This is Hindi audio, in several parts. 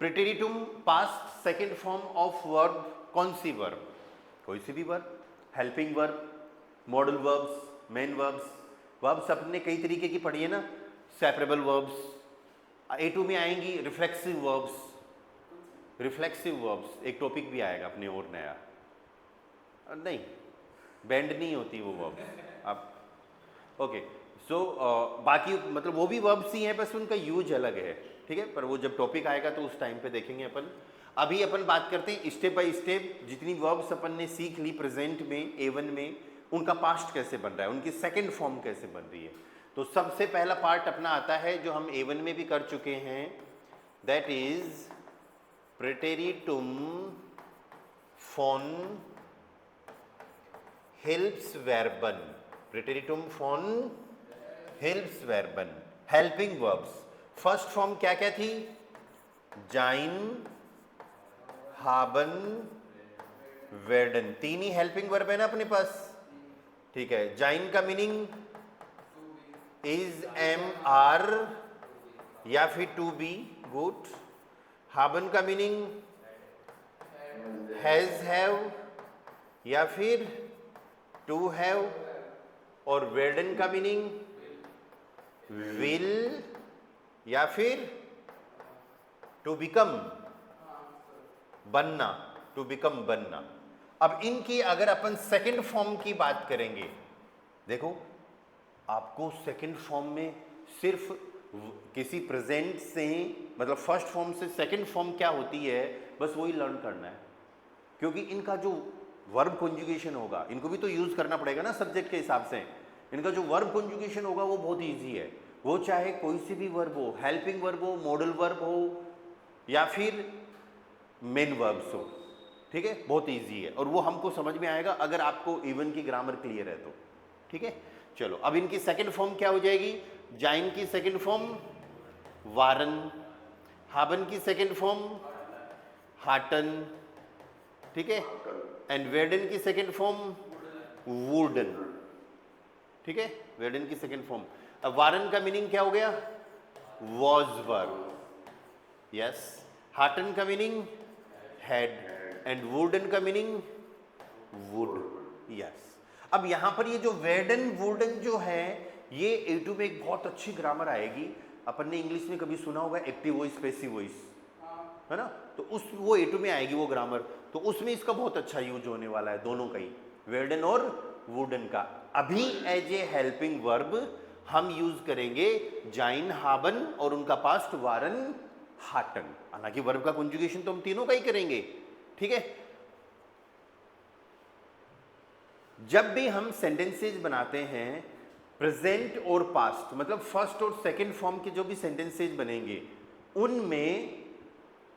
प्रेटेरिटुम past second form of verb, कौन सी वर्ब? कोई सी भी verb, helping verb, modal verbs, main verbs. Verbs अपने कई तरीके की पढ़ी है ना, सेपरेबल वर्ब्स, A2 में आएंगी रिफ्लेक्सिव वर्ब्स। रिफ्लेक्सिव वर्ब्स एक टॉपिक भी आएगा अपने और नया, नहीं बेंड नहीं होती वो वर्ब्स आप, ओके। सो बाकी मतलब वो भी वर्ब्स ही हैं, बस उनका यूज अलग है, ठीक है, पर वो जब टॉपिक आएगा तो उस टाइम पे देखेंगे अपन। अभी अपन बात करते हैं स्टेप बाय स्टेप, जितनी वर्ब्स अपन ने सीख ली प्रेजेंट में A1 में, उनका पास्ट कैसे बन रहा है, उनकी सेकंड फॉर्म कैसे बन रही है। तो सबसे पहला पार्ट अपना आता है जो हम A1 में भी कर चुके हैं, दैट इज प्रेटेरिटुम फॉन हिल्प्सवर्बन। प्रेटेरिटुम फॉन हिल्प्सवर्बन, हेल्पिंग वर्ब्स। फर्स्ट फॉर्म क्या क्या थी? जाइन, हाबन, वेडन, तीन ही हेल्पिंग वर्ब है ना अपने पास, ठीक है। जाइन का मीनिंग इज एम आर या फिर टू बी, गुड। हाबन का मीनिंग हैज, हैव या फिर टू हैव। और वेडन का मीनिंग विल या फिर टू बिकम, बनना, टू बिकम, बनना। अब इनकी अगर अपन सेकंड फॉर्म की बात करेंगे, देखो आपको सेकंड फॉर्म में सिर्फ किसी प्रेजेंट से, मतलब फर्स्ट फॉर्म से सेकंड फॉर्म क्या होती है, बस वही लर्न करना है। क्योंकि इनका जो वर्ब कॉन्जुगेशन होगा, इनको भी तो यूज करना पड़ेगा ना सब्जेक्ट के हिसाब से। इनका जो वर्ब कॉन्जुगेशन होगा वो बहुत इजी है, वो चाहे कोई सी भी वर्ब हो, हेल्पिंग वर्ब हो, मॉडल वर्ब हो या फिर मेन वर्ब्स हो, ठीक है, बहुत इजी है। और वो हमको समझ में आएगा अगर आपको इवन की ग्रामर क्लियर है तो, ठीक है। चलो अब इनकी सेकंड फॉर्म क्या हो जाएगी? जाइन की सेकंड फॉर्म वारन, हाबन की सेकंड फॉर्म हाटन, ठीक है, एंड वेडन की सेकंड फॉर्म वुडन, ठीक है, वेडन की सेकंड फॉर्म। अब वारन का मीनिंग क्या हो गया? Was verb, yes. हाटन का मीनिंग हेड, एंड वुडन का मीनिंग वुड, यस। अब यहां पर ये जो वेडन वुडन जो है, ये A2 में एक बहुत अच्छी ग्रामर आएगी। अपन ने इंग्लिश में कभी सुना होगा एक्टिव वॉइस, पैसिव वॉइस, है ना, तो उस वो A2 में आएगी वो ग्रामर, तो उसमें इसका बहुत अच्छा यूज होने वाला है, दोनों का ही, वेडन और वुडन का। अभी एज ए हेल्पिंग वर्ब हम यूज करेंगे जाइन, हाबन और उनका पास्ट वारन, हाटन। हालांकि वर्ब का कॉन्जुगेशन तो हम तीनों का ही करेंगे, ठीक है। जब भी हम सेंटेंसेज बनाते हैं प्रेजेंट और पास्ट, मतलब फर्स्ट और सेकंड फॉर्म के जो भी सेंटेंसेज बनेंगे, उनमें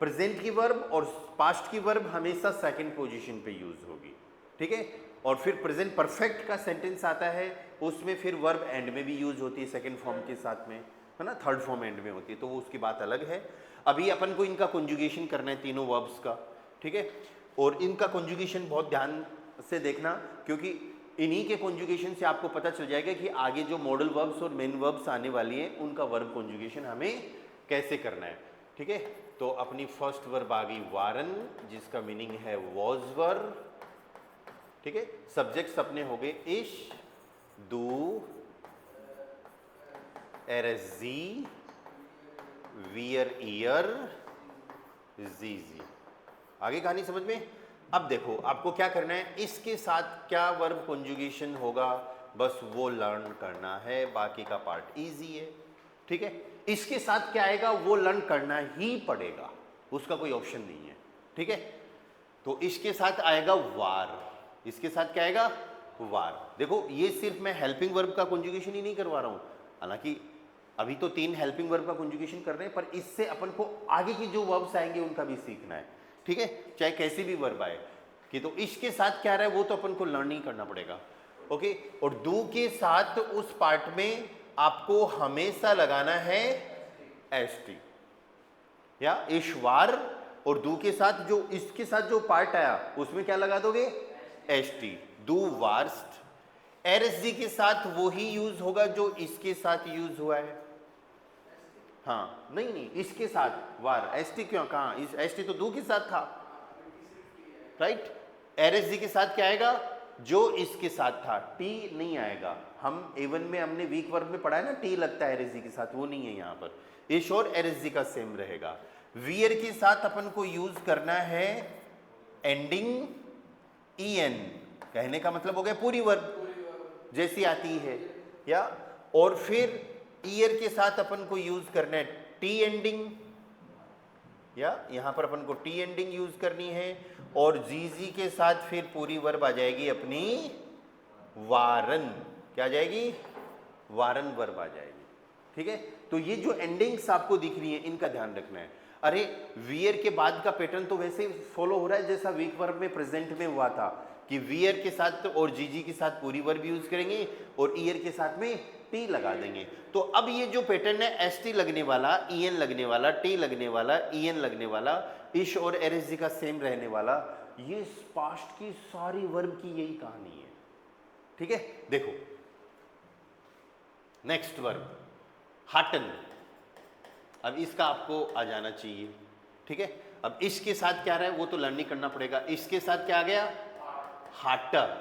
प्रेजेंट की वर्ब और पास्ट की वर्ब हमेशा सेकंड पोजीशन पे यूज होगी, ठीक है। और फिर प्रेजेंट परफेक्ट का सेंटेंस आता है, उसमें फिर वर्ब एंड में भी यूज होती है सेकंड फॉर्म के साथ में, है ना, थर्ड फॉर्म एंड में होती है, तो वो उसकी बात अलग है। अभी अपन को इनका कॉन्जुगेशन करना है तीनों वर्ब्स का, ठीक है। और इनका कॉन्जुगेशन बहुत ध्यान से देखना, क्योंकि इन्हीं के कॉन्जुगेशन से आपको पता चल जाएगा कि आगे जो मॉडल वर्ब्स और मेन वर्ब्स आने वाली हैं उनका वर्ब कॉन्जुगेशन हमें कैसे करना है, ठीक है। तो अपनी फर्स्ट वर्ब आ गई वारन, जिसका मीनिंग है वॉज वर्ब, ठीक है। सब्जेक्ट्स अपने हो गए इश, दू, एरजी, वियर, ईयर, जीजी। आगे कहानी समझ में? अब देखो आपको क्या करना है, इसके साथ क्या वर्ब कॉन्जुगेशन होगा, बस वो लर्न करना है, बाकी का पार्ट इजी है, ठीक है। इसके साथ क्या आएगा वो लर्न करना ही पड़ेगा, उसका कोई ऑप्शन नहीं है, ठीक है। तो इसके साथ आएगा वार, इसके साथ क्या आएगा? वार। देखो ये सिर्फ मैं हेल्पिंग वर्ब का कॉन्जुगेशन ही नहीं करवा रहा हूं, हालांकि अभी तो 3 हेल्पिंग वर्ब का कॉन्जुगेशन कर रहे हैं, पर इससे अपन को आगे की जो वर्ब्स आएंगे उनका भी सीखना है, ठीक है, चाहे कैसी भी वर्ब आए कि। तो इसके साथ क्या रहा है वो तो अपन को लर्न ही करना पड़ेगा, ओके। और डू के साथ उस पार्ट में आपको हमेशा लगाना है एसटी या इशवार, और डू के साथ जो इसके साथ जो पार्ट आया उसमें क्या लगा दोगे? ST, do वार्स्ट। एरएसजी के साथ वो ही यूज होगा जो इसके साथ यूज हुआ है, हाँ नहीं नहीं, इसके साथ वार, एसटी क्यों, कहाँ, इस एसटी तो दो के साथ था, राइट। एरएसजी के साथ क्या आएगा, जो इसके साथ था, टी नहीं आएगा। हम A1 में हमने वीक वर्ब में पढ़ा है ना, टी लगता है एरएसजी के साथ, वो नहीं है यहाँ पर। इश और एरएसजी का सेम रहेगा। वियर के साथ अपन को यूज करना है एंडिंग en, कहने का मतलब हो गया पूरी वर्ब जैसी आती है, या और फिर ईयर के साथ अपन को यूज करना है टी एंडिंग, या यहां पर अपन को टी एंडिंग यूज करनी है, और जीजी के साथ फिर पूरी वर्ब आ जाएगी अपनी वारन, क्या आ जाएगी, वारन वर्ब आ जाएगी, ठीक है। तो ये जो एंडिंग्स आपको दिख रही है इनका ध्यान रखना है। अरे वियर के बाद का पैटर्न तो वैसे ही फॉलो हो रहा है जैसा वीक वर्ब में प्रेजेंट में हुआ था, कि वियर के साथ और जीजी के साथ पूरी वर्ब यूज करेंगे और ईयर के साथ में टी लगा देंगे। तो अब ये जो पैटर्न है, एस टी लगने वाला, ईएन लगने वाला, टी लगने वाला, ईएन लगने वाला, इश और एरएसजी का सेम रहने वाला, ये पास्ट की सारी वर्ब की यही कहानी है, ठीक है। देखो नेक्स्ट वर्ब हाटन, अब इसका आपको आ जाना चाहिए, ठीक है। अब इसके साथ क्या रहा है वो तो लर्न नहीं करना पड़ेगा, इसके साथ क्या आ गया, हाटर,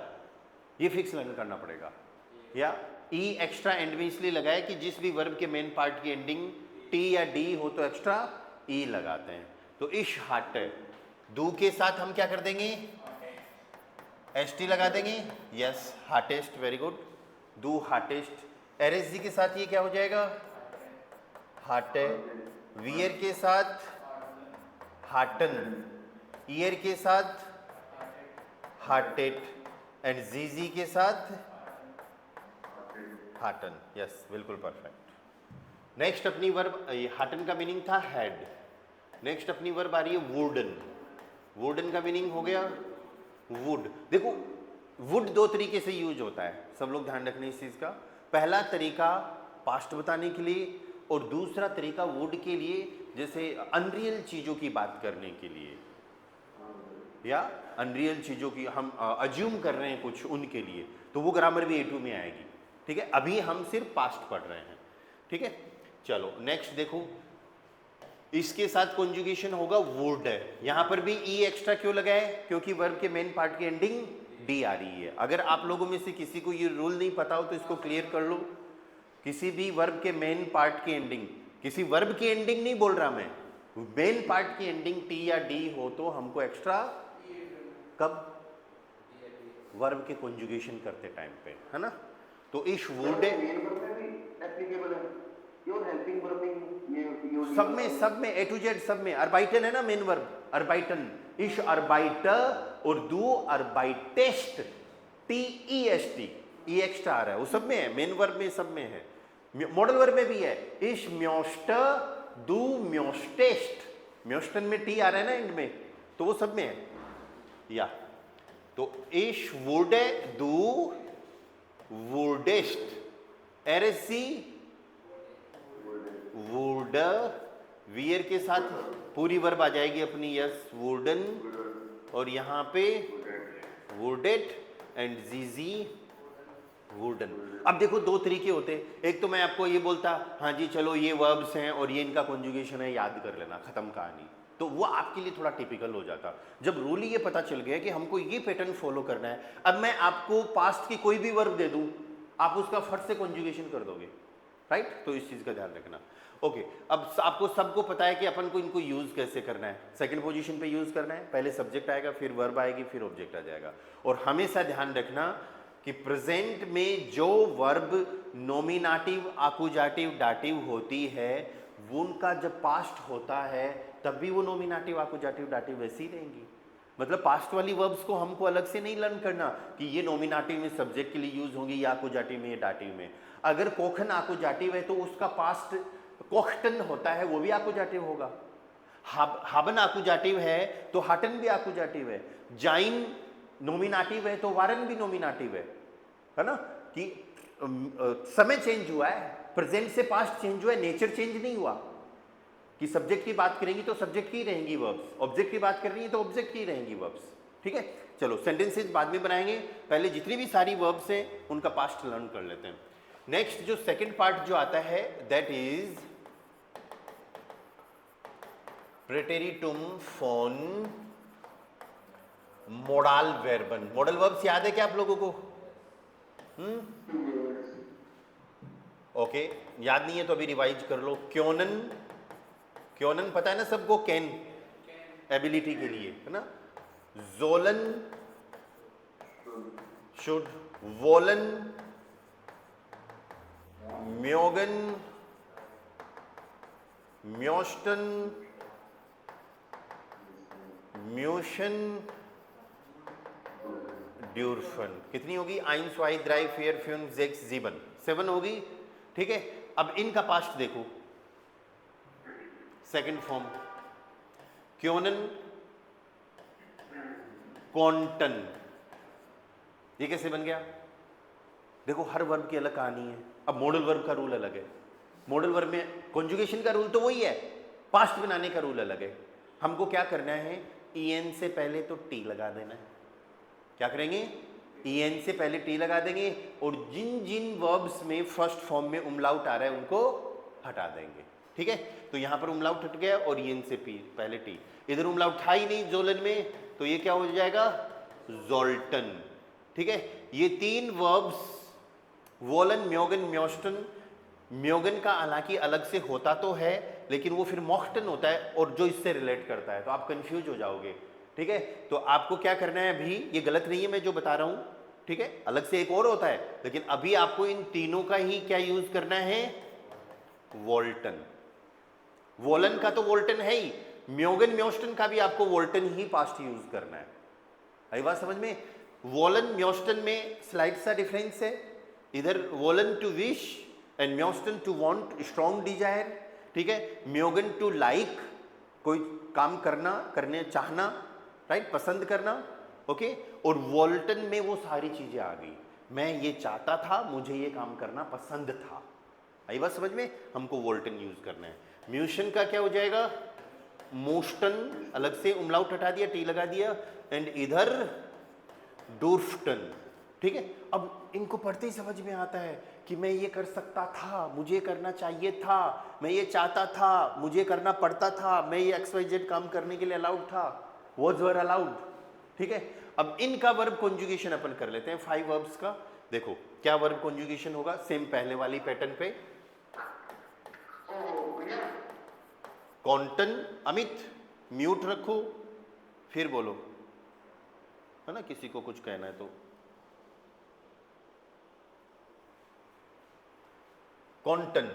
ये फिक्स लर्न करना पड़ेगा। या ई एक्स्ट्रा एंड में इसलिए लगाया कि जिस भी वर्ब के मेन पार्ट की एंडिंग टी या डी हो तो एक्स्ट्रा ई लगाते हैं। तो इश हाटर, दू के साथ हम क्या कर देंगे, एस टी लगा देंगे, यस हार्टेस्ट, वेरी गुड, दू हार्टेस्ट। एरएसजी के साथ ये क्या हो जाएगा, हाटे, वियर के साथ हाटन, ईयर के साथ हार्टेट, एंड जीजी के साथ हाटन, यस बिल्कुल परफेक्ट। नेक्स्ट अपनी वर्ब, हाटन का मीनिंग था हेड, नेक्स्ट अपनी वर्ब आ रही है वुडन, वुडन का मीनिंग हो गया वुड। देखो वुड दो तरीके से यूज होता है, सब लोग ध्यान रखने इस चीज का। पहला तरीका पास्ट बताने के लिए, और दूसरा तरीका वुड के लिए जैसे अनरियल चीजों की बात करने के लिए, या अनरियल चीजों की हम अज्यूम कर रहे हैं कुछ उनके लिए, तो वो ग्रामर भी A2 में आएगी, ठीक है। अभी हम सिर्फ पास्ट पढ़ रहे हैं, ठीक है। चलो नेक्स्ट देखो, इसके साथ कॉन्जुगेशन होगा वुड है, यहां पर भी ई एक्स्ट्रा क्यों लगा है, क्योंकि वर्ब के मेन पार्ट की एंडिंग डी आ रही है। अगर आप लोगों में से किसी को ये रूल नहीं पता हो तो इसको क्लियर कर लो, किसी भी वर्ब के मेन पार्ट की एंडिंग, किसी वर्ब की एंडिंग नहीं बोल रहा मैं, मेन पार्ट की एंडिंग टी या डी हो तो हमको एक्स्ट्रा, कब, वर्ब के कॉन्जुगेशन करते टाइम पे, है ना। तो इश वुड सब में A to Z सब में, अर्बाइटन है ना मेन वर्ब, अर्बाइटन, इश अर्बाइटर और दू अर्बाइटेस्ट, TEST, ई एक्स्ट्रा आ रहा है, वो सब में है, मेन वर्ब में सब में है, मॉडल वर्ब में भी है, इश म्योस्टर दू म्योस्टेस्ट, म्योस्टन में टी आ रहा है ना एंड में, तो वो सब में है। या तो इश वुड दू वुडेस्ट, एरएससी वुड, वियर के साथ पूरी वर्ब आ जाएगी अपनी, यस वुडन, और यहां पे वुडेट, एंड जीजी वुडन। अब देखो दो तरीके होते हैं, एक तो मैं आपको ये बोलता हाँ जी चलो ये वर्ब्स हैं और ये इनका कॉन्जुगेशन है, याद कर लेना, खत्म कहानी, तो वो आपके लिए थोड़ा टिपिकल हो जाता। जब रूल ये पता चल गया कि हमको ये पैटर्न फॉलो करना है, अब मैं आपको पास्ट की कोई भी वर्ब दे दूं, आप उसका फट से कॉन्जुगेशन कर दोगे, राइट। तो इस चीज का ध्यान रखना। ओके, अब आपको सबको पता है कि अपन को इनको यूज कैसे करना है, सेकंड पोजीशन पे यूज करना है, पहले सब्जेक्ट आएगा, फिर वर्ब आएगी, फिर ऑब्जेक्ट आ जाएगा। और हमेशा ध्यान रखना कि प्रेजेंट में जो वर्ब नोमिनेटिव, आकुजाटिव, डाटिव होती है, वो उनका जब पास्ट होता है तब भी वो नोमिनेटिव, आकुजाटिव, डाटिव वैसी रहेंगी। मतलब पास्ट वाली वर्ब्स को हमको अलग से नहीं लर्न करना कि ये नोमिनेटिव में सब्जेक्ट के लिए यूज होंगी, या आकुजाटिव में, या डाटिव में। अगर कोखन आकुजाटिव है तो उसका पास्ट कोख्टन होता है, वो भी आकुजाटिव होगा। हाबन आकुजाटिव है तो हाटन भी आकुजाटिव है। जाइन नोमिनेटिव है तो वारन भी नोमिनेटिव है ना। कि समय चेंज हुआ है, प्रेजेंट से पास्ट चेंज हुआ है, नेचर चेंज नहीं हुआ। कि सब्जेक्ट की बात करेंगी तो सब्जेक्ट की रहेंगी वर्ब्स, ऑब्जेक्ट की बात कर रही है तो ऑब्जेक्ट की रहेंगी वर्ब्स, ठीक है। चलो सेंटेंसेस बाद में बनाएंगे, पहले जितनी भी सारी वर्ब्स हैं उनका पास्ट लर्न कर लेते हैं। नेक्स्ट जो सेकंड पार्ट जो आता है दैट इज प्रेटेरिटुम फोन मोडाल वेर्बन। मॉडल वर्ब्स याद है क्या आप लोगों को? ओके, याद नहीं है तो अभी रिवाइज कर लो। क्योनन, क्योनन पता है ना सबको, कैन एबिलिटी के लिए है ना। जोलन शुड, वोलन, म्योगन, म्योस्टन, म्यूशन, ड्यूरफन। कितनी होगी? 1, 2, 3, 4, 5, 6, 7, 7 होगी। ठीक है, अब इनका पास्ट देखो, सेकंड फॉर्म क्योनन, कॉन्टन। ये कैसे बन गया? देखो हर वर्ब की अलग कहानी है। अब मॉडल वर्ब का रूल अलग है। मॉडल वर्ब में कॉन्जुगेशन का रूल तो वही है, पास्ट बनाने का रूल अलग है। हमको क्या करना है? en से पहले तो t लगा देना है। क्या करेंगे? en से पहले t लगा देंगे और जिन जिन वर्ब्स में फर्स्ट फॉर्म में उमलाउट आ रहा है उनको हटा देंगे। ठीक है, तो यहां पर उमलाउट हट गया और en से पहले t। इधर उमलाउट था ही नहीं जोलन में, तो ये क्या हो जाएगा? जोल्टन। ठीक है, ये तीन वर्ब्स वोलन, म्योगन, म्योस्टन। म्योगन का हालांकि अलग से होता तो है लेकिन वो फिर मोख्टन होता है और जो इससे रिलेट करता है, तो आप कंफ्यूज हो जाओगे। ठीक है, तो आपको क्या करना है अभी, ये गलत नहीं है मैं जो बता रहा हूं, ठीक है, अलग से एक और होता है, लेकिन अभी आपको इन तीनों का ही क्या यूज करना है? वोल्टन। वोलन का तो वोल्टन है ही, म्योगन म्योस्टन का भी आपको वोल्टन ही पास्ट यूज करना है। आई बात समझ में? वोलन म्योस्टन में स्लाइड सा डिफरेंस है। इधर वोलन टू विश एंड म्योस्टन टू वांट, स्ट्रॉन्ग डिजायर। ठीक है, म्योगन टू लाइक, कोई काम करना, करने चाहना, राइट, पसंद करना। ओके, और वोल्टन में वो सारी चीजें आ गई, मैं ये चाहता था, मुझे ये काम करना पसंद था। आई बात समझ में? हमको वोल्टन यूज करना है। म्यूशन का क्या हो जाएगा? मोस्टन, अलग से उमलाउट हटा दिया, टी लगा दिया, एंड इधर डूर्फ्टन। ठीक है, अब इनको पढ़ते ही समझ में आता है कि मैं ये कर सकता था, मुझे करना चाहिए था, मैं ये चाहता था, मुझे करना पड़ता था, मैं ये XYZ काम करने के लिए अलाउड था, वर्ड्स वर अलाउड। ठीक है, अब इनका वर्ब कॉन्जुगेशन अपन कर लेते हैं 5 वर्ब्स का। देखो क्या वर्ब कॉन्जुगेशन होगा, सेम पहले वाली पैटर्न पे। कॉन्टन, अमित म्यूट रखो फिर बोलो, है ना, किसी को कुछ कहना है तो। कॉन्टन,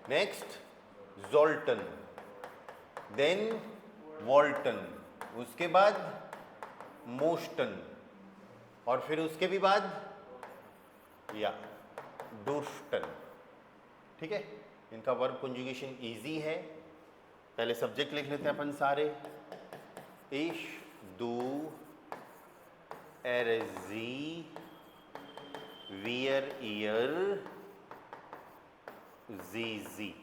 नेक्स्ट जोल्टन, देन वॉल्टन, उसके बाद मोस्टन, और फिर उसके भी बाद या डूर्फ्टन। ठीक है, इनका वर्ब कॉन्जुगेशन इजी है। पहले सब्जेक्ट लिख लेते हैं अपन सारे। इश, दू, एरजी, वियर, ईयर, जी।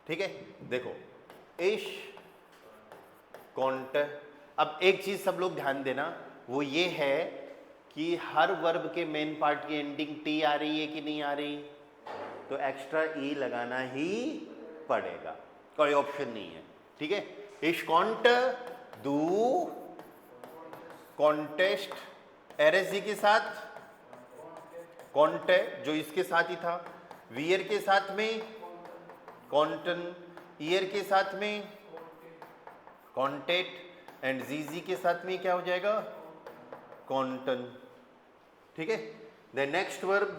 ठीक है, देखो इश, कॉन्ट। अब एक चीज सब लोग ध्यान देना, वो ये है कि हर वर्ब के मेन पार्ट की एंडिंग टी आ रही है कि नहीं आ रही, तो एक्स्ट्रा ई लगाना ही पड़ेगा, कोई ऑप्शन नहीं है। ठीक है, इश कॉन्ट, दू, कॉन्टेस्ट, एरजी के साथ कॉन्टे जो इसके साथ ही था, वियर के साथ में कॉन्टन, ईयर के साथ में कॉन्टेट, एंड जीजी के साथ में क्या हो जाएगा? कॉन्टन। ठीक है, द नेक्स्ट वर्ब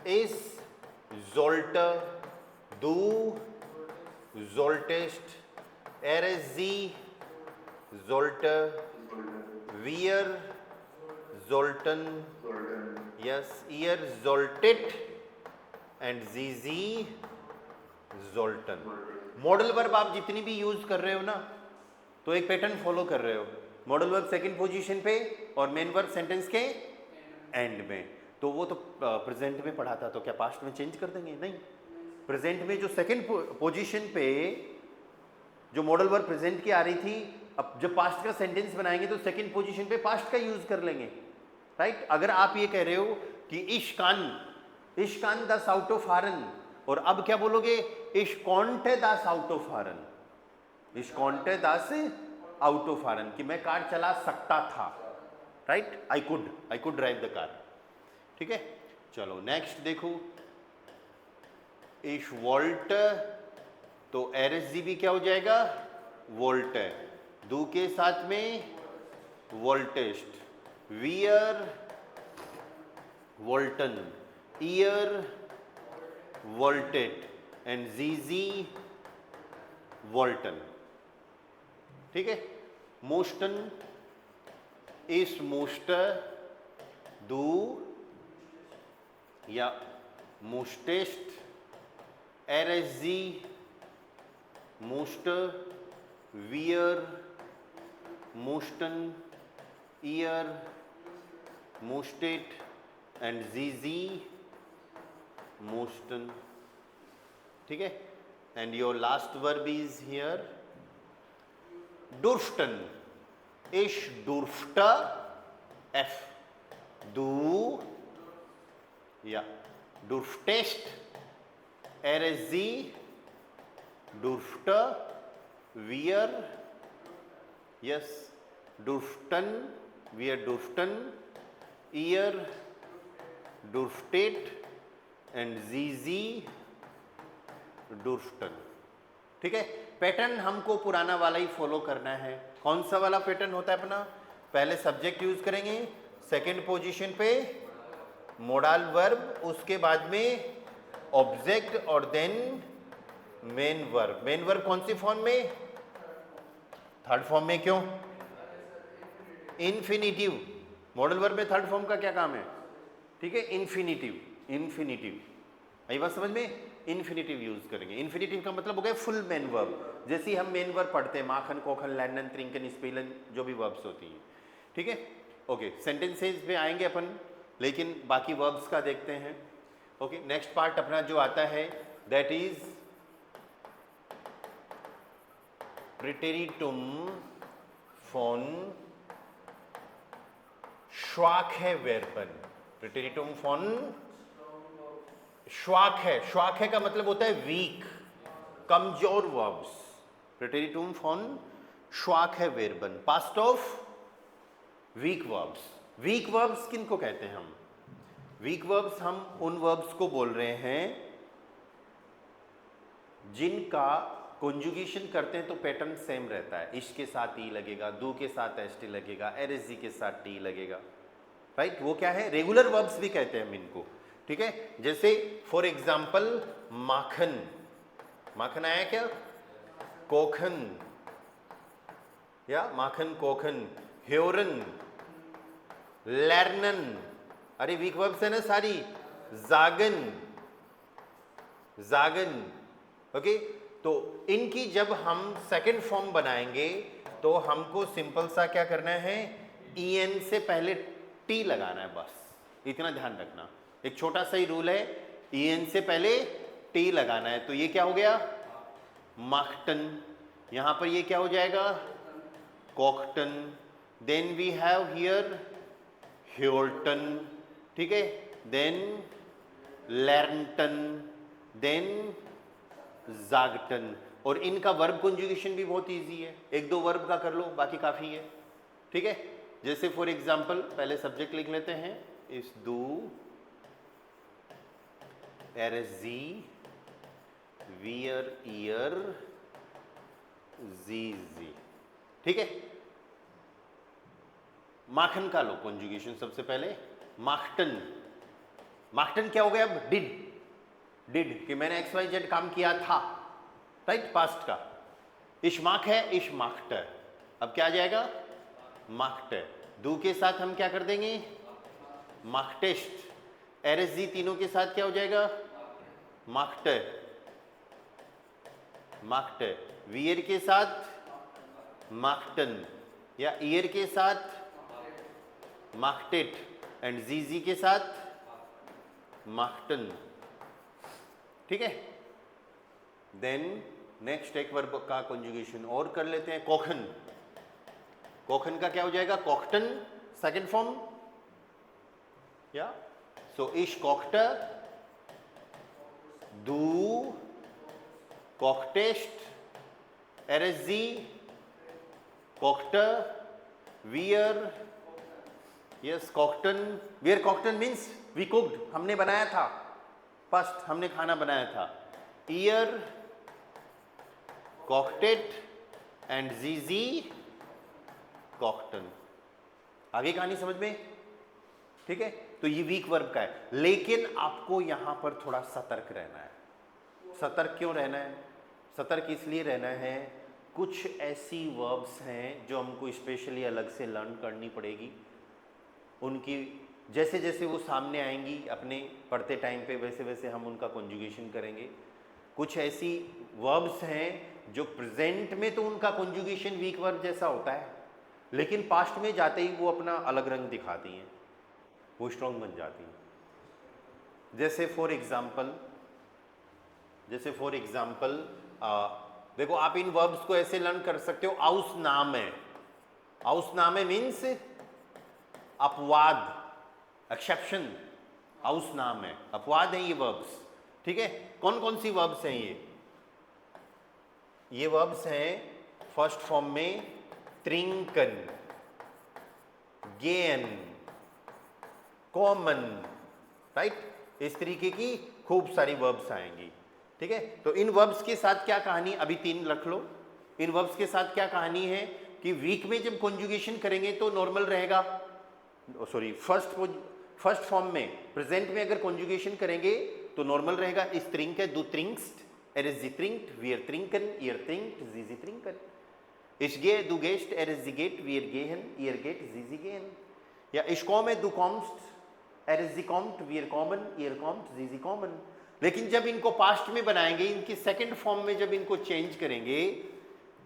इज जोल्टर, दू, जोल्टेस्ट, एरजी, जोल्टर, वियर, जोल्टन, यस, ईयर, जोल्टेट, एंड जीजी, जोल्टन। मॉडल वर्ब आप जितनी भी यूज कर रहे हो ना, तो एक पैटर्न फॉलो कर रहे हो। मॉडल वर्ब सेकंड पोजीशन पे और मेन वर्ब सेंटेंस के एंड में। तो वो तो प्रेजेंट में पढ़ा था, तो क्या पास्ट में चेंज कर देंगे? नहीं, प्रेजेंट में जो सेकंड पोजीशन पे जो मॉडल वर्ब प्रेजेंट की आ रही थी, अब जब पास्ट का सेंटेंस बनाएंगे तो सेकंड पोजीशन पे पास्ट का यूज कर लेंगे, राइट। अगर आप ये कह रहे हो कि इश्कान द साउट ऑफ हारन, और अब क्या बोलोगे? इश कॉन्टे दास आउट ऑफ हारन, इश कॉन्टे दास आउट ऑफ हारन, कि मैं कार चला सकता था, right, I could drive the car. ठीक है, चलो नेक्स्ट देखो, इश वोल्ट, तो RSG भी क्या हो जाएगा? वोल्ट। दो के साथ में वोल्टेस्ट, वियर वोल्टन, ईयर वोल्टेड एंड ZZ वोल्टन। ठीक है, मोस्टन, इस मोस्टर, दो या मोस्टेस्ट, RSG मोस्टर, वियर मोस्टन, ईयर मोस्टेट एंड ZZ मोस्टन। ठीक है, and your last verb is here डुर्फ्टन, इश डुर्फ्ट, F, दू या डुर्फ्टेस्ट, RSG डुर्फ्ट, वियर, यस, डुर्फ्टन, वियर डुर्फ्टन, ईयर डुर्फ्टेट एंड ZZ डुर्फ्टन। ठीक है, पैटर्न हमको पुराना वाला ही फॉलो करना है। कौन सा वाला पैटर्न होता है अपना? पहले सब्जेक्ट यूज करेंगे, सेकंड पोजीशन पे मोडाल वर्ब, उसके बाद में ऑब्जेक्ट और then main verb. Main verb कौन सी फॉर्म में? थर्ड फॉर्म में। क्यों? इन्फिनिटिव। मॉडल वर्ब में थर्ड फॉर्म का क्या काम है? ठीक है, इन्फिनिटिव, इन्फिनिटिव, आई बात समझ में? इन्फिनिटिव यूज करेंगे। इन्फिनिटिव का मतलब हो गया फुल मेन वर्ब, जैसे हम मेन वर्ब पढ़ते हैं, माखन, कोखन, लैंडन, त्रिंकन, स्पेलन, जो भी वर्ब्स होती हैं। ठीक है, ओके, सेंटेंसेज पे आएंगे अपन, लेकिन बाकी वर्ब्स का देखते हैं। ओके, नेक्स्ट पार्ट अपना जो आता है दैट इज प्रीटेरिटुम फॉन schwache Verben। प्रीटेरिटुम फॉन schwache, schwache का मतलब होता है वीक, कमजोर वर्ब्स। प्रीटेरिटुम फॉन schwache Verben, past of weak verbs. Weak verbs किनको कहते हैं हम? वीक वर्ब्स हम उन वर्ब्स को बोल रहे हैं जिनका कॉन्जुगेशन करते हैं तो पैटर्न सेम रहता है। इश के साथ ई लगेगा, दू के साथ एस टी लगेगा, RSG के साथ टी लगेगा, राइट। वो क्या है? रेगुलर वर्ब्स भी कहते हैं हम इनको। ठीक है, जैसे फॉर एग्जाम्पल माखन, माखन आया क्या? कोखन, या माखन कोखन, ह्योरन, लर्नन, अरे वीक वर्ब्स है ना सारी, जागन, जागन। ओके, तो इनकी जब हम सेकंड फॉर्म बनाएंगे तो हमको सिंपल सा क्या करना है? EN से पहले T लगाना है, बस इतना ध्यान रखना। एक छोटा सा ही रूल है, EN से पहले T लगाना है। तो ये क्या हो गया? माख्टन। यहां पर ये क्या हो जाएगा? कोख्टन। देन वी हैव हियर ह्योल्टन, ठीक है, देन लर्नटन, देन जागटन। और इनका वर्ब कॉन्जुगेशन भी बहुत इजी है, एक दो वर्ब का कर लो, बाकी काफी है। ठीक है, जैसे फॉर एग्जांपल पहले सब्जेक्ट लिख लेते हैं, इस दू, RSG, वियर, ईयर, ZZ। ठीक है, माखन का लो कॉन्जुगेशन सबसे पहले, माख्टन। माख्टन क्या हो गया? अब डिड, कि मैंने XYZ काम किया था, राइट, पास्ट का। इश्माक है, इश्माख्ट। अब क्या आ जाएगा? माख्ट। दू के साथ हम क्या कर देंगे? माख्टेस्ट। RSG तीनों के साथ क्या हो जाएगा? माख्ट, माख्ट। वियर के साथ माख्टन, या ईयर के साथ माख्टेट, एंड ZZ के साथ माख्टन। ठीक है, देन नेक्स्ट एक वर्ब का कॉन्जुगेशन और कर लेते हैं, कोखन। कोखन का क्या हो जाएगा? कोख्टन, सेकंड फॉर्म, या सो इश कोख्ट, du, kochtest, RSG, kochte, wir, yes, kochten, wir kochten means we cooked, हमने बनाया था, फर्स्ट हमने खाना बनाया था, ihr kochtet and sie kochten। आगे कहानी समझ में? ठीक है, तो ये वीक वर्ब का है, लेकिन आपको यहां पर थोड़ा सतर्क रहना है। सतर्क क्यों रहना है? सतर्क इसलिए रहना है, कुछ ऐसी वर्ब्स हैं जो हमको स्पेशली अलग से लर्न करनी पड़ेगी। उनकी जैसे जैसे वो सामने आएंगी अपने पढ़ते टाइम पे, वैसे वैसे हम उनका कॉन्जुगेशन करेंगे। कुछ ऐसी वर्ब्स हैं जो प्रेजेंट में तो उनका कॉन्जुगेशन वीक वर्ब जैसा होता है, लेकिन पास्ट में जाते ही वो अपना अलग रंग दिखाती हैं, वो स्ट्रॉन्ग बन जाती हैं। जैसे फॉर एग्जाम्पल देखो, आप इन वर्ब्स को ऐसे लर्न कर सकते हो। आउस नाम है मीन्स अपवाद, एक्सेप्शन। आउस नाम है, अपवाद है ये वर्ब्स। ठीक है, कौन कौन सी वर्ब्स हैं ये वर्ब्स हैं फर्स्ट फॉर्म में ट्रिंकन, गेन, कॉमन, राइट? इस तरीके की खूब सारी वर्ब्स आएंगी। ठीक है, तो इन वर्ब्स के साथ क्या कहानी, अभी 3 रख लो। इन वर्ब्स के साथ क्या कहानी है कि वीक में जब कॉन्जुगेशन करेंगे तो नॉर्मल रहेगा, सॉरी फर्स्ट फॉर्म में प्रेजेंट में अगर कॉन्जुगेशन करेंगे तो नॉर्मल रहेगा। इस ट्रिंक है, दू ट्रिंक्स्ट, जी ट्रिंक्ट, वीर ट्रिंकन, ईयर ट्रिंक्ट, जी ट्रिंकन। इस गे, दू गेस्ट, जी गेट, वीर गेहन, ईयर गेट, जी गेहन। या इस कॉम है, दू कॉम्स्ट, जी कॉम्ट, वीर कॉमन, ईयर कॉम्ट, जी कॉमन। लेकिन जब इनको पास्ट में बनाएंगे, इनकी सेकंड फॉर्म में जब इनको चेंज करेंगे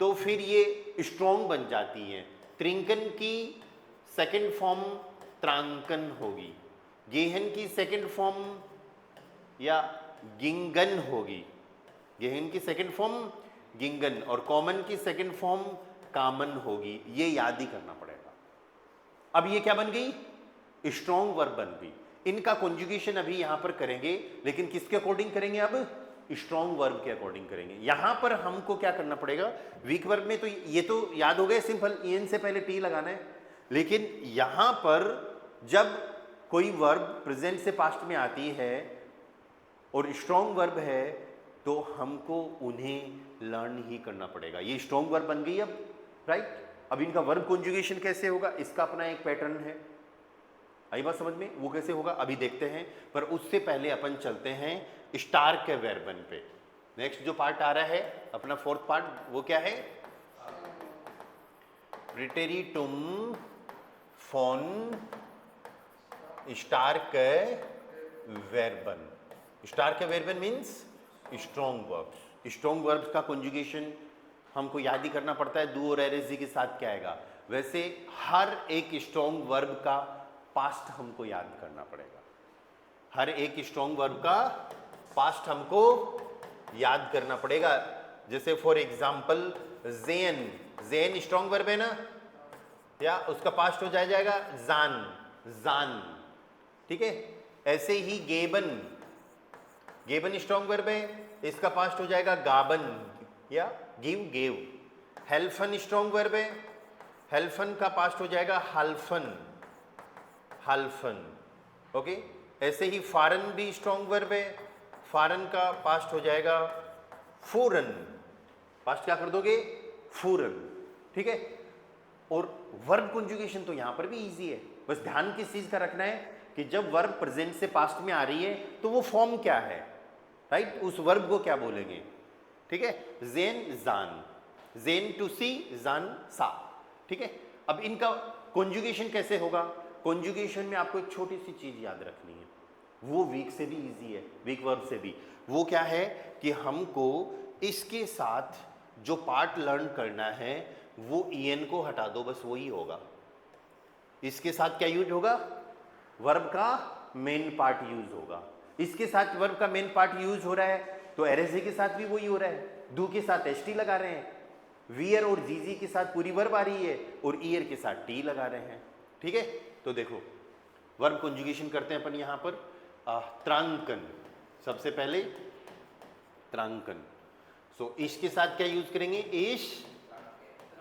तो फिर ये स्ट्रॉन्ग बन जाती हैं। ट्रिंकन की सेकंड फॉर्म त्रांकन होगी, गेहन की सेकंड फॉर्म या गिंगन होगी, गेहन की सेकंड फॉर्म गिंगन, और कॉमन की सेकंड फॉर्म कामन होगी। ये याद ही करना पड़ेगा। अब ये क्या बन गई? स्ट्रॉन्ग वर्ब बन गई। इनका कॉन्जुगेशन अभी यहां पर करेंगे, लेकिन किसके अकॉर्डिंग करेंगे? अब स्ट्रॉन्ग वर्ब के अकॉर्डिंग करेंगे। यहां पर हमको क्या करना पड़ेगा? वीक वर्ब में तो ये तो याद हो गए, सिंपल ईएन से पहले टी लगाना है। लेकिन यहां पर जब कोई वर्ब प्रेजेंट से पास्ट में आती है और स्ट्रॉन्ग वर्ब है तो हमको उन्हें लर्न ही करना पड़ेगा। ये स्ट्रॉन्ग वर्ब बन गई अब, राइट? अब इनका वर्ब कॉन्जुगेशन कैसे होगा, इसका अपना एक पैटर्न है। आई बात समझ में? वो कैसे होगा अभी देखते हैं, पर उससे पहले अपन चलते हैं स्टार के वर्बन पे। नेक्स्ट जो पार्ट आ रहा है अपना फोर्थ पार्ट, वो क्या है? प्रिटेरिटुम फॉन स्टार के वर्बन। स्टार के वर्बन means strong verbs. Strong verbs का कॉन्जुगेशन हमको याद ही करना पड़ता है, डू और एरएसजी के साथ क्या आएगा। वैसे हर एक स्ट्रॉन्ग वर्ब का पास्ट हमको याद करना पड़ेगा। हर एक स्ट्रॉन्ग वर्ब का पास्ट हमको याद करना पड़ेगा। जैसे for example then, then strong verb है ना, या उसका पास्ट हो जाएगा जान, जान। ठीक है, ऐसे ही गेबन, गेबन स्ट्रॉन्ग वर्ब है, इसका पास्ट हो जाएगा गाबन या गिव, गेव। हेल्फन स्ट्रॉन्ग वर्ब है, हेल्फन का पास्ट हो जाएगा हाल्फन, हाल्फन। ओके, ऐसे ही फारन भी स्ट्रॉन्ग वर्ब है, फारन का पास्ट हो जाएगा फूरन। पास्ट क्या कर दोगे? फूरन। ठीक है, और वर्ब कॉन्जुगेशन तो यहां पर भी इजी है। बस ध्यान किस चीज का रखना है कि जब वर्ब प्रेजेंट से पास्ट में आ रही है तो वो फॉर्म क्या है, राइट? उस वर्ब को क्या बोलेंगे? ठीक है, जेन जान, जेन टू सी, जान सा। ठीक है, अब इनका कॉन्जुगेशन कैसे होगा? कॉन्जुगेशन में आपको एक छोटी सी चीज याद रखनी है, वो वीक से भी इजी है, वीक वर्ब से भी। वो क्या है कि हमको इसके साथ जो पार्ट लर्न करना है वो ईएन को हटा दो, बस वही होगा। इसके साथ क्या यूज होगा? वर्ब का मेन पार्ट यूज होगा। इसके साथ वर्ब का मेन पार्ट यूज हो रहा है तो एरएसए के साथ भी वही हो रहा है। डू के साथ एसटी लगा रहे हैं, वियर और जीजी के साथ पूरी वर्ब आ रही है, और ईयर के साथ टी लगा रहे हैं। ठीक है, तो देखो वर्ब कॉन्जुगेशन करते हैं अपन यहां पर। त्रांकन, सबसे पहले त्रांकन। सो इश के साथ क्या यूज करेंगे?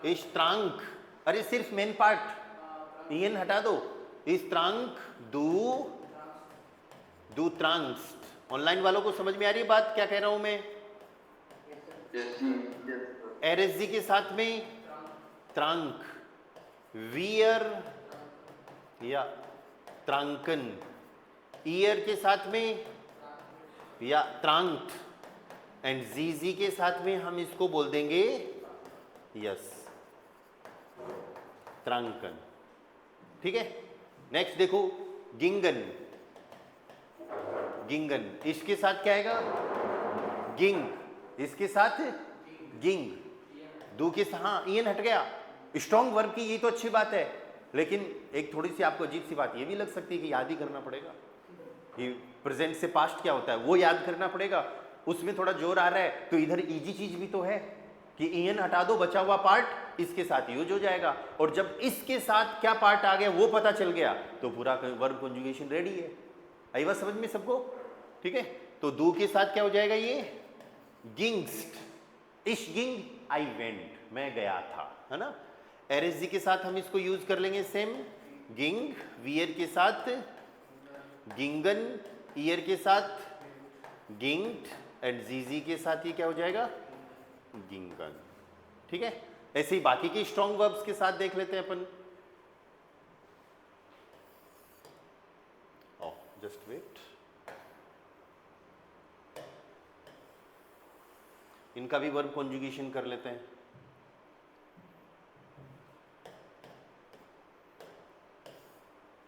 इश त्रांक। अरे सिर्फ मेन पार्ट ईएन हटा दो। इस त्रांक दू त्रांक्स्ट। ऑनलाइन वालों को समझ में आ रही है बात क्या कह रहा हूं मैं? एरएसजी के साथ में त्रांक, वियर या त्रांकन, ईयर के साथ में या त्रांक्ट, एंड जीजी के साथ में हम इसको बोल देंगे यस, त्रांकन। ठीक है। नेक्स्ट देखो गिंगन। गिंगन इसके साथ क्या आएगा? गिंग। इसके साथ गिंग। दो के साथ, हाँ ईएन हट गया। स्ट्रॉन्ग वर्ब की ये तो अच्छी बात है, लेकिन एक थोड़ी सी आपको अजीब सी बात ये भी लग सकती है कि याद ही करना पड़ेगा कि प्रेजेंट से पास्ट क्या होता है, वो याद करना पड़ेगा। उसमें थोड़ा जोर आ रहा है तो इधर इजी चीज भी तो है कि ईएन हटा दो, बचा हुआ पार्ट इसके साथ यूज हो जाएगा। और जब इसके साथ क्या पार्ट आ गया वो पता चल गया तो पूरा वर्ब कॉन्जुगेशन रेडी है। आई बात समझ में सबको? ठीक है। तो दो के साथ क्या हो जाएगा? ये गिंग्स्ट। इश गिंग आई वेंट, मैं गया था, है ना। एरएसजी के साथ हम इसको यूज कर लेंगे सेम, गिंग। वियर के साथ गिंगन, ईयर के साथ गिंग्ड, एंड जीजी के साथ ये क्या हो जाएगा? गिंगन। ठीक है। ऐसे ही बाकी के स्ट्रॉन्ग वर्ब्स के साथ देख लेते हैं अपन। जस्ट वेट, इनका भी वर्ब कॉन्जुगेशन कर लेते हैं।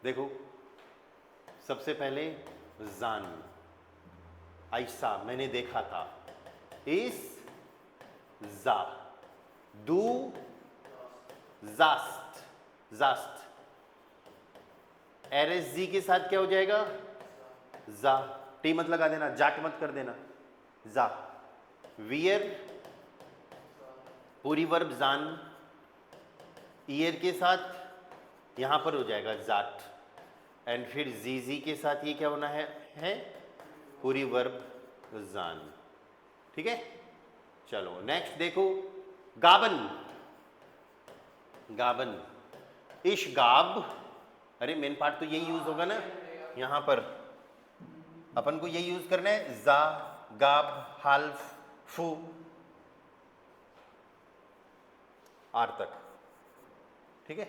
देखो सबसे पहले जान, ऐसा मैंने देखा था, इस जा, दू जास्ट, जास्ट। एरएसजी के साथ क्या हो जाएगा? जा, टी मत लगा देना, जाट मत कर देना, जा। वियर पूरी वर्ब जान, ईयर के साथ यहां पर हो जाएगा जाट, एंड फिर जीजी के साथ ये क्या होना है पूरी वर्ब जान। ठीक है। चलो नेक्स्ट देखो गाबन। गाबन, इश गाब। अरे मेन पार्ट तो यही यूज होगा ना, यहां पर अपन को यही यूज करना है, जा, गाब, हाल्फ, फू, आर तक। ठीक है।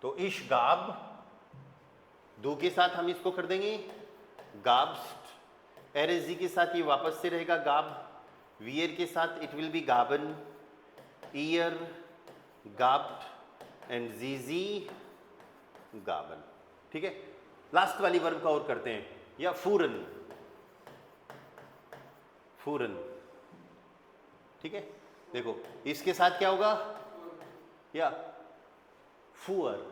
तो इश गाब, दो के साथ हम इसको कर देंगे गाब्स्ट। एरएसजी के साथ ये वापस से रहेगा गाब। वियर के साथ इट विल बी गाबन, ईयर गाब्ड, एंड जीजी गाबन। ठीक है। लास्ट वाली वर्ब का और करते हैं, या फूरन, फूरन। ठीक है। देखो इसके साथ क्या होगा? या फुअर,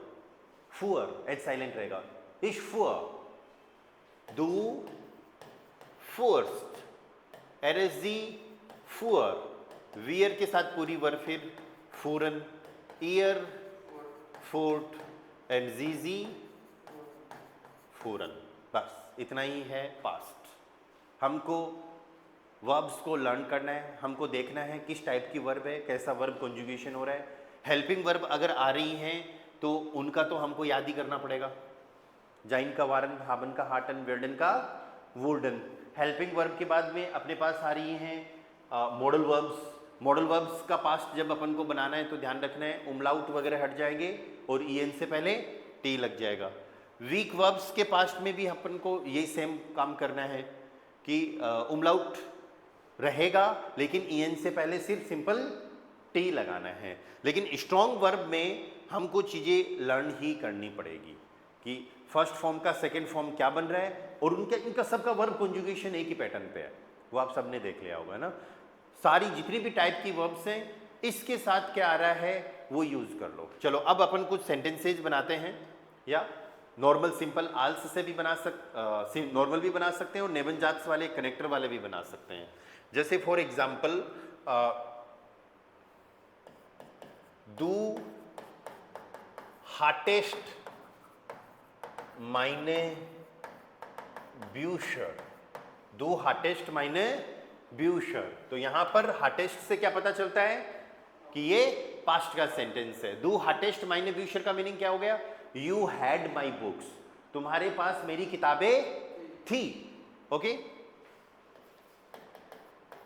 फुअर, एच साइलेंट रहेगा। इश फुअर, दू फुअर्स्ट, एरएसजी फुअर, वियर के साथ पूरी वर्ब फिर फूरन, ईयर फूट, एंड जीजी फूरन। बस इतना ही है पास्ट। हमको वर्ब्स को लर्न करना है, हमको देखना है किस टाइप की वर्ब है, कैसा वर्ब कॉन्जुगेशन हो रहा है। हेल्पिंग वर्ब अगर आ रही हैं तो उनका तो हमको याद ही करना पड़ेगा, जाइन का वारन, हाबन का हाटन, वेल्डन का वुल्डन। हेल्पिंग वर्ब के बाद में अपने पास आ रही हैं मॉडल वर्ब्स। मॉडल वर्ब्स का पास्ट जब अपन को बनाना है तो ध्यान रखना है उमलाउट वगैरह हट जाएंगे और ईएन से पहले टी लग जाएगा। वीक वर्ब्स के पास्ट में भी अपन को यही सेम काम करना है कि उमलाउट रहेगा लेकिन ईएन से पहले सिर्फ सिंपल टी लगाना है। लेकिन स्ट्रॉन्ग वर्ब में हमको चीज़ें लर्न ही करनी पड़ेगी कि फर्स्ट फॉर्म का सेकंड फॉर्म क्या बन रहा है, और इनका सबका वर्ब कॉन्जुगेशन एक ही पैटर्न पे है, वो आप सबने देख लिया होगा ना। सारी जितनी भी टाइप की वर्ब्स हैं इसके साथ क्या आ रहा है वो यूज कर लो। चलो अब अपन कुछ सेंटेंसेज बनाते हैं, या नॉर्मल सिंपल आल्स से भी नॉर्मल भी बना सकते हैं और नेवन जात्स वाले कनेक्टर वाले भी बना सकते हैं। जैसे फॉर एग्जाम्पल डू हार्टेस्ट माइने ब्यूशर, दो हार्टेस्ट माइने ब्यूशर। तो यहां पर हार्टेस्ट से क्या पता चलता है कि ये पास्ट का सेंटेंस है। दू हार्टेस्ट माइने ब्यूशर का मीनिंग क्या हो गया? यू हैड माई बुक्स, तुम्हारे पास मेरी किताबें थी। ओके,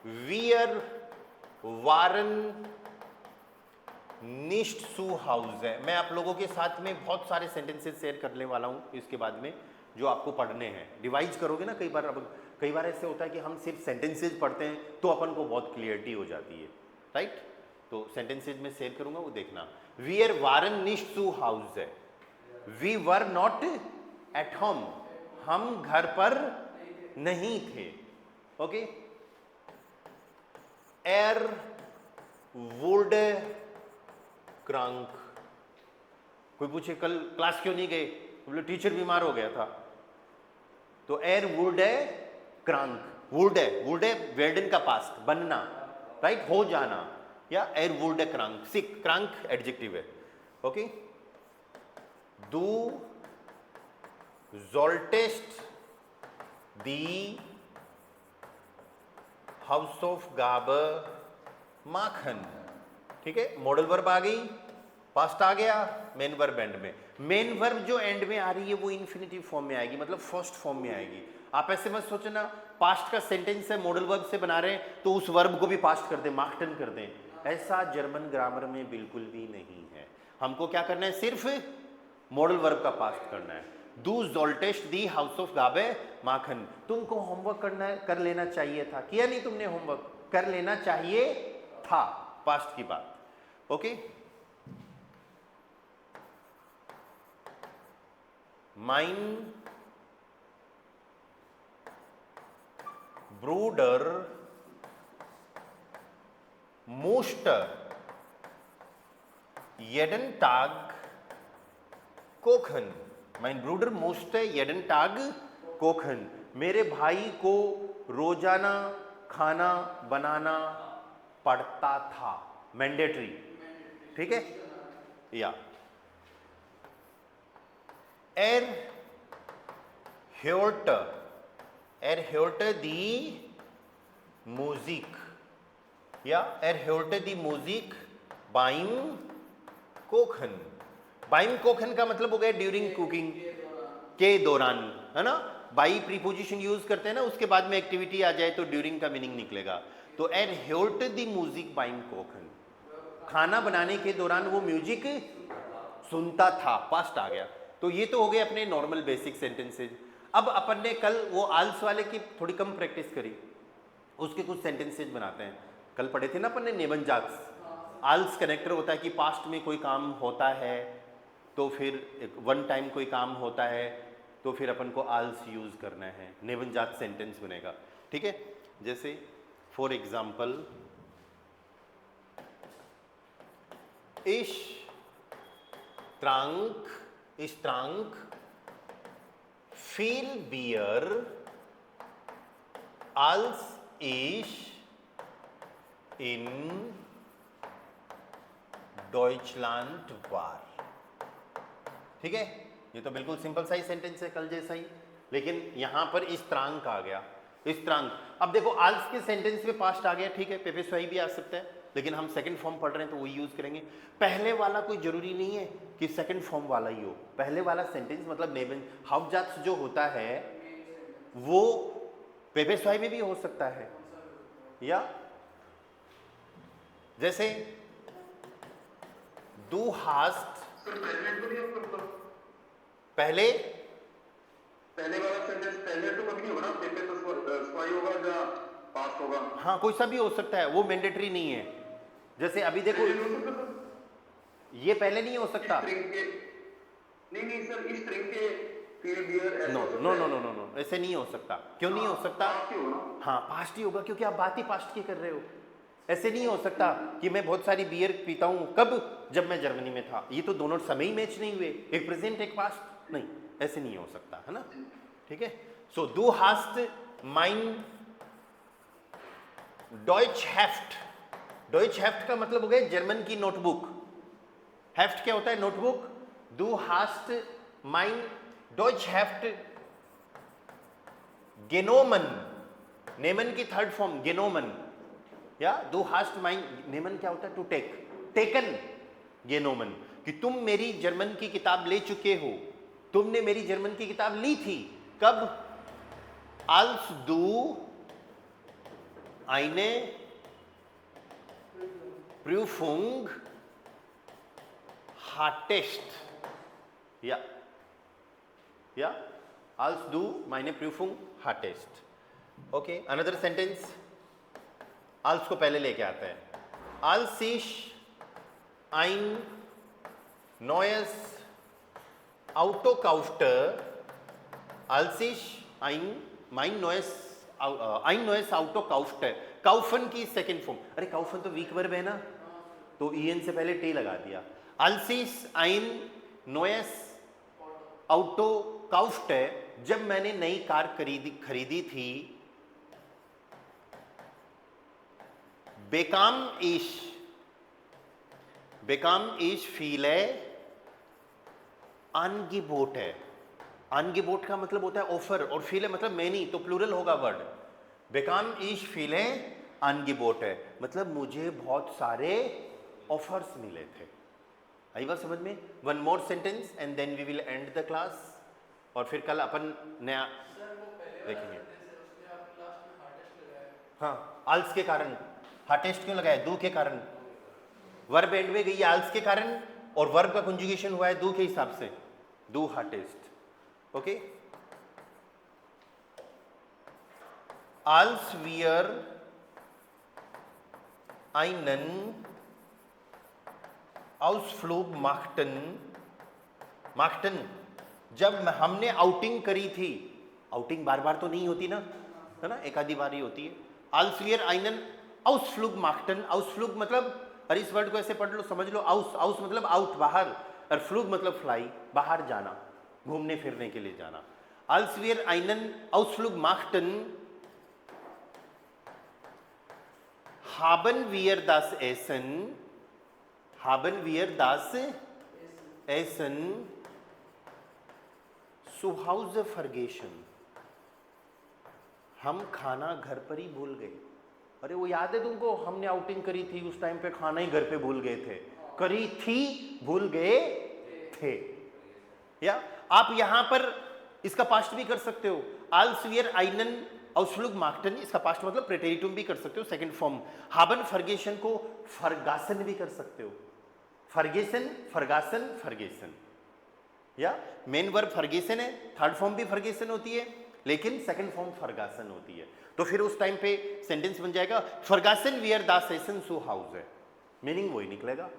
वियर वारन निस्ट सू हाउस है। मैं आप लोगों के साथ में बहुत सारे सेंटेंसेस शेयर करने वाला हूं इसके बाद में, जो आपको पढ़ने हैं। रिवाइज करोगे ना, कई बार ऐसे होता है कि हम सिर्फ सेंटेंसेस पढ़ते हैं तो अपन को बहुत क्लियरिटी हो जाती है, राइट? तो सेंटेंसेस में शेयर करूंगा, वो देखना। वियर वारन निस्ट सू हाउस है, we were not at home, हम घर पर नहीं थे। ओके, एर वुड क्रांक। कोई पूछे कल क्लास क्यों नहीं गए, बोले टीचर बीमार हो गया था। तो एर वुड है क्रांक, वुड है वेल्डन का पास्ट, बनना, राइट, हो जाना, या एर वुड है क्रांक, सिक, क्रांक एडजेक्टिव है। ओके, दू जोल्टेस्ट दी हाउस ऑफ गाबर माखन। ठीक है, मॉडल वर्ब आ गई, पास्ट आ गया, मेन वर्ब एंड में। मेन वर्ब जो एंड में आ रही है वो इन्फिनिटिव फॉर्म में आएगी, मतलब फर्स्ट फॉर्म में आएगी। आप ऐसे मत सोचना पास्ट का सेंटेंस है, मॉडल वर्ब से बना रहे हैं तो उस वर्ब को भी पास्ट कर दें, मार्कटन कर दें। ऐसा जर्मन ग्रामर में बिल्कुल भी नहीं है। हमको क्या करना है? सिर्फ मॉडल वर्ब का पास्ट करना है। दू जोल्टेस्ट दी हाउस ऑफ गाबे माखन। तुमको होमवर्क करना है, कर लेना चाहिए था, किया नहीं तुमने होमवर्क? कर लेना चाहिए था, पास्ट की बात। ओके, माइन ब्रूडर मोस्टर येडन टाग कोखन। माइन ब्रूडर मोस्ट येडन टाग कोखन। मेरे भाई को रोजाना खाना बनाना पड़ता था, मैंडेटरी। ठीक है, या एर hörte die Musik, या er hörte die Musik beim Kochen। beim Kochen का मतलब हो गया ड्यूरिंग कुकिंग, के दौरान, है ना? बाई प्रीपोजिशन यूज करते हैं ना, उसके बाद में एक्टिविटी आ जाए तो ड्यूरिंग का मीनिंग निकलेगा। तो er hörte die Musik beim Kochen, खाना बनाने के दौरान वो म्यूजिक सुनता था, पास्ट आ गया। तो ये तो हो गए अपने नॉर्मल बेसिक सेंटेंसेज। अब अपन ने कल वो आल्स वाले की थोड़ी कम प्रैक्टिस करी, उसके कुछ सेंटेंसेज बनाते हैं। कल पढ़े थे ना अपन ने नेबन जाक्स। आल्स कनेक्टर होता है कि पास्ट में कोई काम होता है तो फिर वन टाइम कोई काम होता है तो फिर अपन को आल्स यूज करना है, नेबन जाक्स सेंटेंस बनेगा। ठीक है, जैसे for example, Trank viel Bier als ich in Deutschland war। ठीक है, ये तो बिल्कुल सिंपल सा ही सेंटेंस है, कल जैसा ही, लेकिन यहां पर इस त्रांक आ गया, इस त्रांक। अब देखो आल्स के सेंटेंस में पास्ट आ गया, ठीक है, पेपे स्वाई भी आ सकता है, लेकिन हम सेकंड फॉर्म पढ़ रहे हैं तो वही यूज करेंगे। पहले वाला कोई जरूरी नहीं है कि सेकंड फॉर्म वाला ही हो। पहले वाला सेंटेंस मतलब नेबन हाउसजाट्स जो होता है वो पेपे स्वाई में भी हो सकता है, या जैसे दू हास्ट, पहले वाला सेंटेंस पहले तो कभी नहीं होगा ना, पेपे तो स्वाई होगा या पास्ट होगा। हाँ, कोई सा भी हो सकता है, वो मैंडेटरी नहीं है। जैसे अभी देखो, ये पहले नहीं हो सकता। नहीं सर, इस स्ट्रिंग के नो, ऐसे नहीं हो सकता। क्यों नहीं हो सकता? हाँ, पास्ट ही होगा, क्योंकि आप बात ही पास्ट की कर रहे हो। ऐसे नहीं हो सकता कि मैं बहुत सारी बियर पीता हूं, कब? जब मैं जर्मनी में था। ये तो दोनों समय ही मैच नहीं हुए, एक प्रेजेंट एक पास्ट, नहीं, ऐसे नहीं हो सकता, है ना? ठीक है, सो दू हास्ट माइन डॉइच हेफ्ट। डॉइच हेफ्ट का मतलब हो गया जर्मन की नोटबुक। हेफ्ट क्या होता है? नोटबुक। दू हास्ट माइन डॉइच हेफ्ट गेनोमन नेमन की थर्ड फॉर्म गेनोमन, या दू हास्ट माइन, नेमन क्या होता है? टू टेक, टेकन, गेनोमन, कि तुम मेरी जर्मन की किताब ले चुके हो, तुमने मेरी जर्मन की किताब ली थी। कब? als du eine Prüfung hattest, ja, als du meine Prüfung hattest. Okay, another sentence. als को पहले लेके आते हैं, als ich ein neues Auto kaufte, als ich ein neues Auto kaufte, kaufen की सेकेंड फॉर्म, अरे kaufen तो वीक वर्ब है ना, तो en से पहले टी लगा दिया। als ich ein neues Auto kaufte, जब मैंने नई कार खरीदी थी। bekam ich viele Angebote है। Angebot का मतलब होता है ऑफर, और viele मतलब मैनी, तो प्लूरल होगा word. bekam ich viele Angebote है मतलब मुझे बहुत सारे ऑफर्स मिले थे। आई बात समझ में? One more sentence and then we will end the class, और फिर कल अपन नया देखेंगे। हाँ, als के कारण, हार्टेस्ट क्यों लगाया? दू के कारण, वर्ब एंड में गई है als के कारण, और वर्ब का कंजुगेशन हुआ है दू के हिसाब से, दू heartiest. Okay, als wir einen Ausflug machten, जब हमने आउटिंग करी थी, आउटिंग बार बार तो नहीं होती ना, है ना, एक आधी बार ही होती है। als wir einen Ausflug machten, Ausflug मतलब, अरे इस वर्ड को ऐसे पढ़ लो, समझ लो, आउस मतलब आउट, बाहर, और फ्लूग मतलब फ्लाई, बाहर जाना, घूमने फिरने के लिए जाना। als wir einen Ausflug machten, haben wir das Essen zu Hause vergessen, हम खाना घर पर ही भूल गए। अरे वो याद है तुमको, हमने आउटिंग करी थी, उस टाइम पे खाना ही घर पे भूल गए थे, करी थी, भूल गए थे। या आप यहां पर इसका पास्ट भी कर सकते हो, als wir einen Ausflug machten, इसका पास्ट मतलब प्रेटेरिटुम भी कर सकते हो, सेकंड फॉर्म। haben vergessen को फरगासन भी कर सकते हो, फरगासन, या मेन वर्ब फरगेसन है, थर्ड फॉर्म भी फरगेसन होती है, लेकिन सेकंड फॉर्म फरगासन होती है। तो फिर उस टाइम पे सेंटेंस बन जाएगा फरगासन वियर das Essen zu Hause, meaning वही निकलेगा।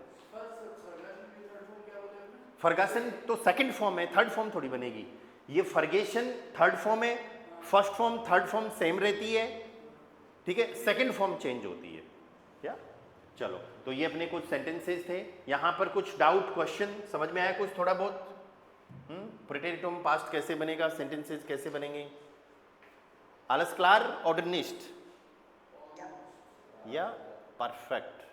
फरगासन तो सेकंड फॉर्म है, थर्ड फॉर्म थोड़ी बनेगी। ये फरगेशन थर्ड फॉर्म है, first form third form same रहती है, ठीक है, सेकंड फॉर्म चेंज होती है। क्या? चलो, तो ये अपने कुछ सेंटेंसेस थे। यहां पर कुछ डाउट, क्वेश्चन समझ में आया कुछ थोड़ा बहुत? प्रेटेरिटुम पास्ट कैसे बनेगा, सेंटेंसेस कैसे बनेंगे? Alles klar oder nicht? Ja, perfekt.